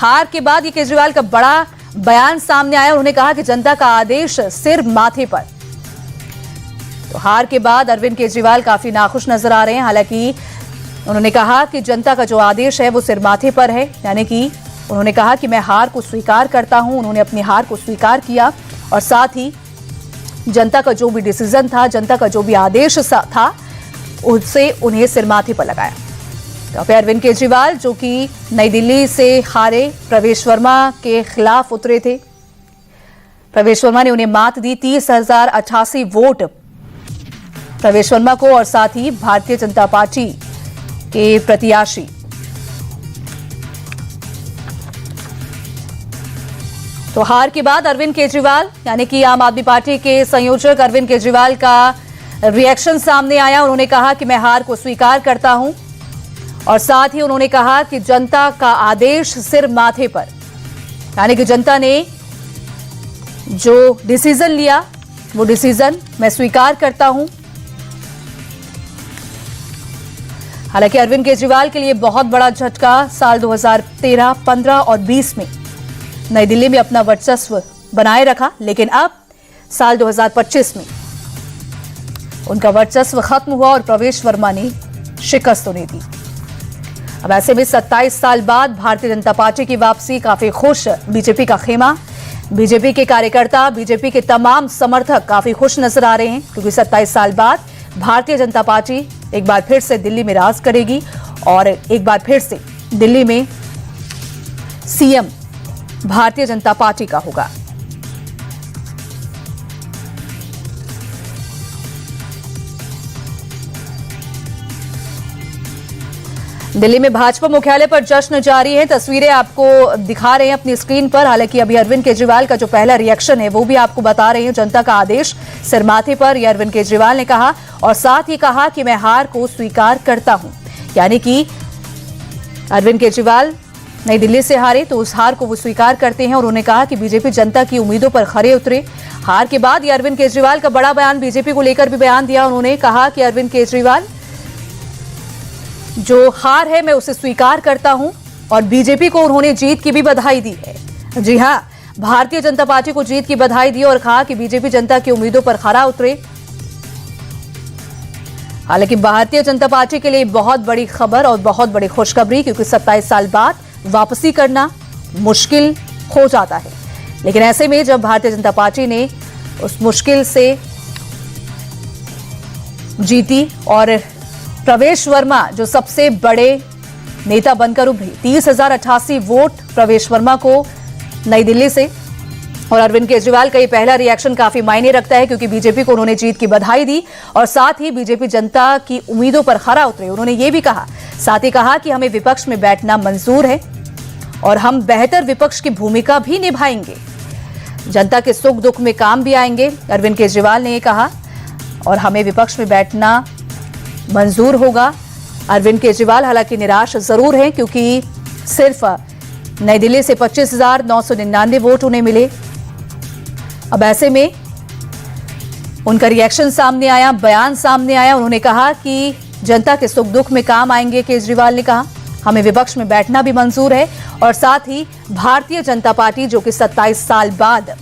हार के बाद ये केजरीवाल का बड़ा बयान सामने आया। उन्होंने कहा कि जनता का आदेश सिर माथे पर। तो हार के बाद अरविंद केजरीवाल काफी नाखुश नजर आ रहे हैं। हालांकि उन्होंने कहा कि जनता का जो आदेश है वो सिर माथे पर है, यानी कि उन्होंने कहा कि मैं हार को स्वीकार करता हूं। उन्होंने अपनी हार को स्वीकार किया और साथ ही जनता का जो भी डिसीजन था, जनता का जो भी आदेश था, उससे उन्हें सिर माथे पर लगाया। तो फिर अरविंद केजरीवाल जो कि नई दिल्ली से हारे प्रवेश वर्मा के खिलाफ उतरे थे। प्रवेश वर्मा ने उन्हें मात दी। 30,088 वोट प्रवेश वर्मा को और साथ ही भारतीय जनता पार्टी के प्रत्याशी तो हार के बाद अरविंद केजरीवाल यानी कि आम आदमी पार्टी के संयोजक अरविंद केजरीवाल का रिएक्शन सामने आया। उन्होंने कहा कि मैं हार को स्वीकार करता हूं और साथ ही उन्होंने कहा कि जनता का आदेश सिर माथे पर, यानी कि जनता ने जो डिसीजन लिया वो डिसीजन मैं स्वीकार करता हूं। हालांकि अरविंद केजरीवाल के लिए बहुत बड़ा झटका साल 2013, 15 और 20 में नई दिल्ली में अपना वर्चस्व बनाए रखा, लेकिन अब साल 2025 में उनका वर्चस्व खत्म हुआ और प्रवेश वर्मा ने शिकस्त उन्हें दी। अब ऐसे में 27 साल बाद भारतीय जनता पार्टी की वापसी, काफी खुश बीजेपी का खेमा, बीजेपी के कार्यकर्ता, बीजेपी के तमाम समर्थक काफी खुश नजर आ रहे हैं, क्योंकि 27 साल बाद भारतीय जनता पार्टी एक बार फिर से दिल्ली में राज करेगी और एक बार फिर से दिल्ली में सीएम भारतीय जनता पार्टी का होगा। दिल्ली में भाजपा मुख्यालय पर जश्न जारी है। तस्वीरें आपको दिखा रहे हैं अपनी स्क्रीन पर। हालांकि अभी अरविंद केजरीवाल का जो पहला रिएक्शन है वो भी आपको बता रहे हैं। जनता का आदेश सिर माथे पर, यह अरविंद केजरीवाल ने कहा और साथ ही कहा कि मैं हार को स्वीकार करता हूं, यानी कि अरविंद केजरीवाल नई दिल्ली से हारे तो उस हार को वो स्वीकार करते हैं और उन्होंने कहा कि बीजेपी जनता की उम्मीदों पर खरे उतरे। हार के बाद ये अरविंद केजरीवाल का बड़ा बयान, बीजेपी को लेकर भी बयान दिया। उन्होंने कहा कि अरविंद केजरीवाल जो हार है मैं उसे स्वीकार करता हूं और बीजेपी को उन्होंने जीत की भी बधाई दी है। जी हां, भारतीय जनता पार्टी को जीत की बधाई दी और कहा कि बीजेपी जनता की उम्मीदों पर खरा उतरे। हालांकि भारतीय जनता पार्टी के लिए बहुत बड़ी खबर और बहुत बड़ी खुशखबरी, क्योंकि 27 साल बाद वापसी करना मुश्किल हो जाता है। लेकिन ऐसे में जब भारतीय जनता पार्टी ने उस मुश्किल से जीती और प्रवेश वर्मा जो सबसे बड़े नेता बनकर उभरे, 30,088 वोट प्रवेश वर्मा को नई दिल्ली से, और अरविंद केजरीवाल का ये पहला रिएक्शन काफी मायने रखता है, क्योंकि बीजेपी को उन्होंने जीत की बधाई दी और साथ ही बीजेपी जनता की उम्मीदों पर खरा उतरे। उन्होंने ये भी कहा, साथ ही कहा कि हमें विपक्ष में बैठना मंजूर है और हम बेहतर विपक्ष की भूमिका भी निभाएंगे, जनता के सुख दुख में काम भी आएंगे। अरविंद केजरीवाल ने ये कहा और हमें विपक्ष में बैठना मंजूर होगा। अरविंद केजरीवाल हालांकि निराश जरूर हैं, क्योंकि सिर्फ नई दिल्ली से 25,999 वोट उन्हें मिले। अब ऐसे में उनका रिएक्शन सामने आया, बयान सामने आया। उन्होंने कहा कि जनता के सुख दुख में काम आएंगे। केजरीवाल ने कहा हमें विपक्ष में बैठना भी मंजूर है और साथ ही भारतीय जनता पार्टी जो कि 27 साल बाद